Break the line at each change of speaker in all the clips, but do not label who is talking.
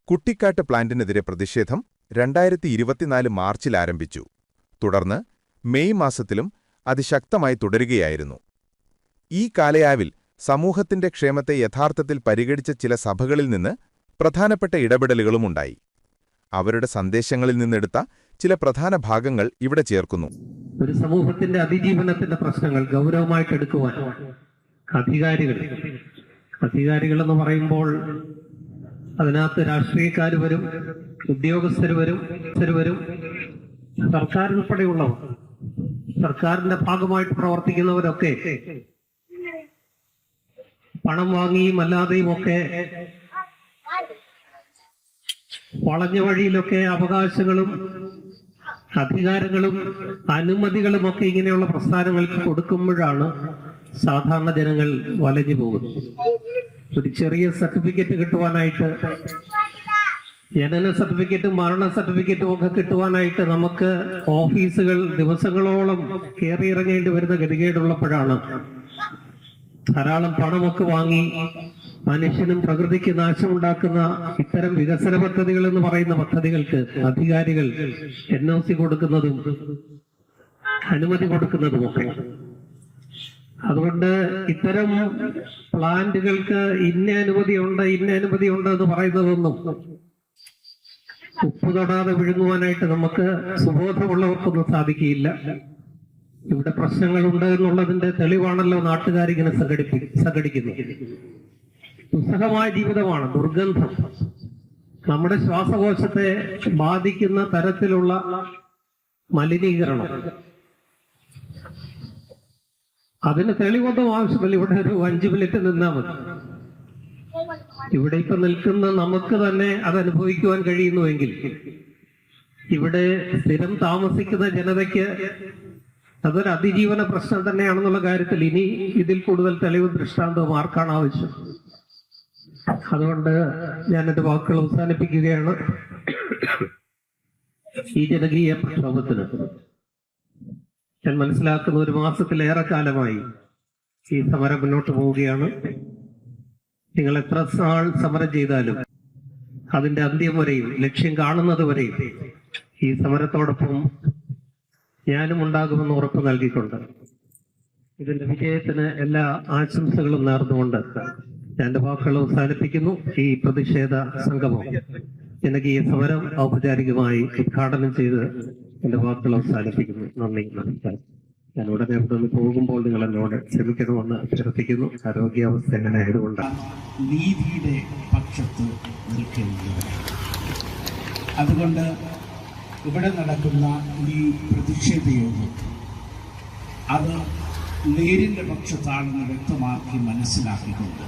കുട്ടിക്കാട്ട് പ്ലാന്റിനെതിരെ പ്രതിഷേധം 2024 മാർച്ചിൽ ആരംഭിച്ചു. തുടർന്ന് മെയ് മാസത്തിലും അതിശക്തമായി തുടരുകയായിരുന്നു. ഈ കാലയളവിൽ സമൂഹത്തിന്റെ ക്ഷേമത്തെ യഥാർത്ഥത്തിൽ പരിഗണിച്ച ചില സഭകളിൽ നിന്ന് പ്രധാനപ്പെട്ട ഇടപെടലുകളുമുണ്ടായി. അവരുടെ സന്ദേശങ്ങളിൽ നിന്നെടുത്ത ചില പ്രധാന ഭാഗങ്ങൾ ഇവിടെ ചേർക്കുന്നു.
ഒരു സമൂഹത്തിന്റെ അതിജീവനത്തിന്റെ പ്രശ്നങ്ങൾ ഗൗരവമായിട്ട് എടുക്കുവാൻ അധികാരികൾ എന്ന് പറയുമ്പോൾ അതിനകത്ത് രാഷ്ട്രീയക്കാർ വരും, ഉദ്യോഗസ്ഥർ വരും, സർക്കാർ ഉൾപ്പെടെയുള്ളവർ, സർക്കാരിന്റെ ഭാഗമായിട്ട് പ്രവർത്തിക്കുന്നവരൊക്കെ പണം വാങ്ങിയും അല്ലാതെയും ഒക്കെ വളഞ്ഞ വഴിയിലൊക്കെ അവകാശങ്ങളും അധികാരങ്ങളും അനുമതികളും ഒക്കെ ഇങ്ങനെയുള്ള പ്രസ്ഥാനങ്ങൾക്ക് കൊടുക്കുമ്പോഴാണ് സാധാരണ ജനങ്ങൾ വലഞ്ഞു പോകുന്നത്. ഒരു ചെറിയ സർട്ടിഫിക്കറ്റ് കിട്ടുവാനായിട്ട്, ജനന സർട്ടിഫിക്കറ്റും മരണ സർട്ടിഫിക്കറ്റും ഒക്കെ കിട്ടുവാനായിട്ട് നമുക്ക് ഓഫീസുകൾ ദിവസങ്ങളോളം കയറിയിറങ്ങേണ്ടി വരുന്ന ഗതികേടുള്ളപ്പോഴാണ് ധാരാളം പണമൊക്കെ വാങ്ങി മനുഷ്യനും പ്രകൃതിക്ക് നാശമുണ്ടാക്കുന്ന ഇത്തരം വികസന പദ്ധതികൾ എന്ന് പറയുന്ന പദ്ധതികൾക്ക് അധികാരികൾ NOC കൊടുക്കുന്നതും അനുമതി കൊടുക്കുന്നതുമൊക്കെ. അതുകൊണ്ട് ഇത്തരം പ്ലാന്റുകൾക്ക് ഇന്ന അനുമതിയുണ്ട് എന്ന് പറയുന്നതൊന്നും ഉപ്പ് തൊടാതെ വിഴുങ്ങുവാനായിട്ട് നമുക്ക് സുബോധമുള്ളവർക്കൊന്നും സാധിക്കുകയില്ല. ഇവിടെ പ്രശ്നങ്ങളുണ്ട് എന്നുള്ളതിന്റെ തെളിവാണല്ലോ നാട്ടുകാരിങ്ങനെ സംഘടിക്കുന്നത്. ദുസ്സഹമായ ജീവിതമാണ്, ദുർഗന്ധം, നമ്മുടെ ശ്വാസകോശത്തെ ബാധിക്കുന്ന തരത്തിലുള്ള മലിനീകരണം. അതിന് തെളിവൊന്നും ആവശ്യമില്ല. ഇവിടെ ഒരു 5 മിനിറ്റ് നിന്നാൽ മതി. ഇവിടെ ഇപ്പൊ നിൽക്കുന്ന നമുക്ക് തന്നെ അത് അനുഭവിക്കുവാൻ കഴിയുന്നുവെങ്കിൽ ഇവിടെ സ്ഥിരം താമസിക്കുന്ന ജനതയ്ക്ക് അതൊരു അതിജീവന പ്രശ്നം തന്നെയാണെന്നുള്ള കാര്യത്തിൽ ഇനി ഇതിൽ കൂടുതൽ തെളിവും ദൃഷ്ടാന്തവും ആർക്കാണ് ആവശ്യം? അതുകൊണ്ട് ഞാൻ എന്റെ വാക്കുകൾ അവസാനിപ്പിക്കുകയാണ്. ഈ ജനകീയ പ്രക്ഷോഭത്തിന് ഞാൻ മനസ്സിലാക്കുന്ന 1 മാസത്തിലേറെ കാലമായി ഈ സമരം മുന്നോട്ട് പോവുകയാണ്. നിങ്ങൾ എത്ര നാൾ സമരം ചെയ്താലും അതിന്റെ അന്ത്യം വരെയും ലക്ഷ്യം കാണുന്നത് വരെയും ഈ സമരത്തോടൊപ്പം ഞാനും ഉണ്ടാകുമെന്ന് ഉറപ്പ് നൽകിക്കൊണ്ട് ഇതിന്റെ വിജയത്തിന് എല്ലാ ആശംസകളും നേർന്നുകൊണ്ട് ഞാൻ എന്റെ വാക്കുകൾ അവസാനിപ്പിക്കുന്നു. ഈ പ്രതിഷേധ സംഗമം, ജനകീയ സമരം ഔപചാരികമായി ഉദ്ഘാടനം ചെയ്ത് എന്റെ വാക്കുകൾ അവസാനിപ്പിക്കുന്നു. നന്ദി, നമസ്കാരം. ഞാൻ ഉടനെ ഇവിടെ നിന്ന് പോകുമ്പോൾ നിങ്ങൾ എന്നോട് ക്ഷമിക്കണമെന്ന് അഭ്യർത്ഥിക്കുന്നു. ആരോഗ്യാവസ്ഥ എങ്ങനെ ആയതുകൊണ്ടാണ്.
നീതിയുടെ പക്ഷത്ത് നിൽക്കുന്നവരാണ്. അതുകൊണ്ട് ഇവിടെ നടക്കുന്ന ഈ പ്രതിഷേധ യോഗം അത് നേരിന്റെ പക്ഷത്താണെന്ന് വ്യക്തമാക്കി മനസ്സിലാക്കിക്കൊണ്ട്,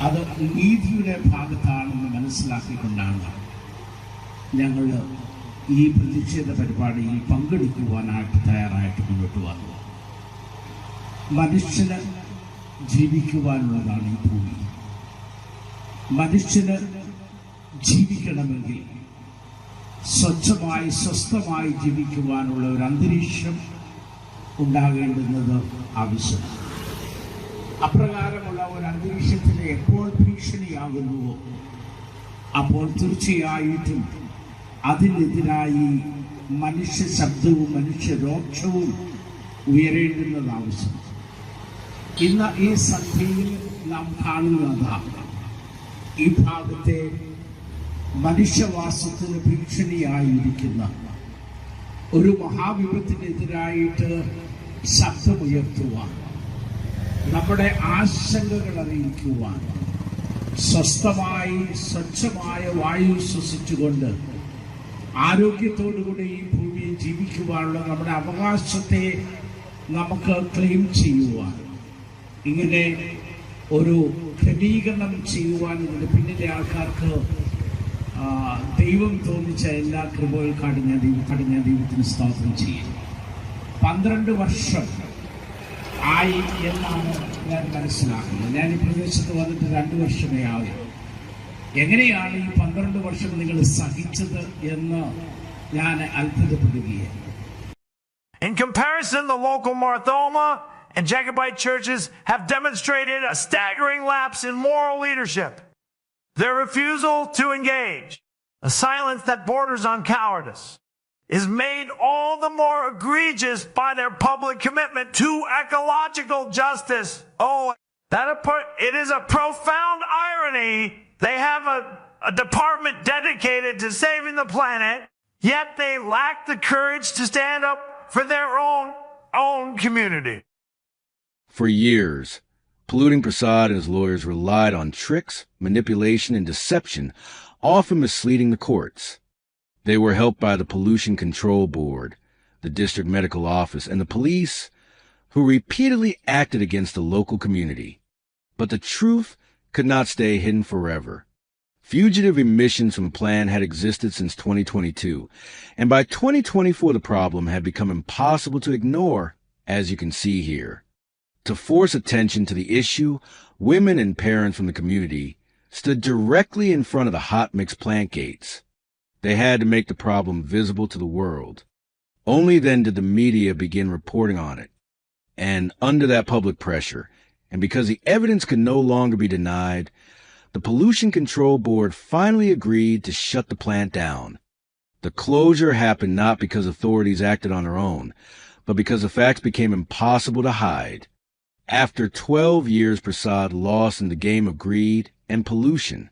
അത് നീതിയുടെ ഭാഗത്താണെന്ന് മനസ്സിലാക്കിക്കൊണ്ടാണ് ഞങ്ങൾ ഈ പ്രതിഷേധ പരിപാടിയിൽ പങ്കെടുക്കുവാനായിട്ട് തയ്യാറായിട്ട് മുന്നോട്ട് വന്നത്. മനുഷ്യന് ജീവിക്കുവാനുള്ളതാണ് ഈ ഭൂമി. മനുഷ്യന് ജീവിക്കണമെങ്കിൽ സ്വച്ഛമായി സ്വസ്ഥമായി ജീവിക്കുവാനുള്ള ഒരു അന്തരീക്ഷം ഉണ്ടാകേണ്ടുന്നത് ആവശ്യമാണ്. അപ്രകാരമുള്ള ഒരു അന്തരീക്ഷത്തിന് എപ്പോൾ ഭീഷണിയാകുന്നുവോ അപ്പോൾ തീർച്ചയായിട്ടും അതിനെതിരായി മനുഷ്യ ശബ്ദവും മനുഷ്യരോക്ഷവും ഉയരേണ്ടുന്നത് ആവശ്യമാണ്. ഇന്ന് ഈ സന്ധ്യയിൽ നാം കാണുന്നതാണ് ഈ ഭാഗത്തെ മനുഷ്യവാസത്തിന് ഭീഷണിയായിരിക്കുന്ന ഒരു മഹാവിപത്തിനെതിരായിട്ട് ശബ്ദമുയർത്തുവാൻ, നമ്മുടെ ആശങ്കകൾ അറിയിക്കുവാൻ, സ്വസ്ഥമായി സ്വച്ഛമായ വായു ശ്വസിച്ചുകൊണ്ട് ആരോഗ്യത്തോടുകൂടി ഈ ഭൂമിയിൽ ജീവിക്കുവാനുള്ള നമ്മുടെ അവകാശത്തെ നമുക്ക് ക്ലെയിം ചെയ്യുവാൻ, ഇങ്ങനെ ഒരു ക്രമീകരണം ചെയ്യുവാൻ ഇതിന് പിന്നിലെ ആൾക്കാർക്ക് ദൈവം തോന്നിച്ച എല്ലാ കൃപകൾക്കാണ് ഞാൻ ദൈവത്തിന് സ്തോത്രം ചെയ്യുന്നു. 12 വർഷം ആയി എന്നാണ് ഞാൻ മനസ്സിലാക്കുന്നത്. ഞാൻ ഈ പ്രദേശത്ത് വന്നിട്ട് 2 വർഷമേ ആകും. എങ്ങനെയാണ് ഈ 12 വർഷം നിങ്ങൾ സഹിച്ചത് എന്ന് ഞാൻ അത്ഭുതപ്പെടുകയാണ്.
In comparison, the local Marthoma and Jacobite churches have demonstrated a staggering lapse in moral leadership. Their refusal to engage, a silence that borders on cowardice, is made all the more egregious by their public commitment to ecological justice. Oh, it is a profound irony. They have a department dedicated to saving the planet, yet they lack the courage to stand up for their own community.
For years, Polluting Prasad and his lawyers relied on tricks, manipulation, and deception, often misleading the courts. They were helped by the Pollution Control Board, the district medical office, and the police, who repeatedly acted against the local community. But the truth could not stay hidden forever. Fugitive emissions from the plant had existed since 2022, and by 2024 the problem had become impossible to ignore, as you can see here. To force attention to the issue, women and parents from the community stood directly in front of the hot mix plant gates. They had to make the problem visible to the world. Only then did the media begin reporting on it. And under that public pressure, and because the evidence could no longer be denied, the Pollution Control Board finally agreed to shut the plant down. The closure happened not because authorities acted on their own, but because the facts became impossible to hide. After 12 years, Prasad lost in the game of greed and pollution.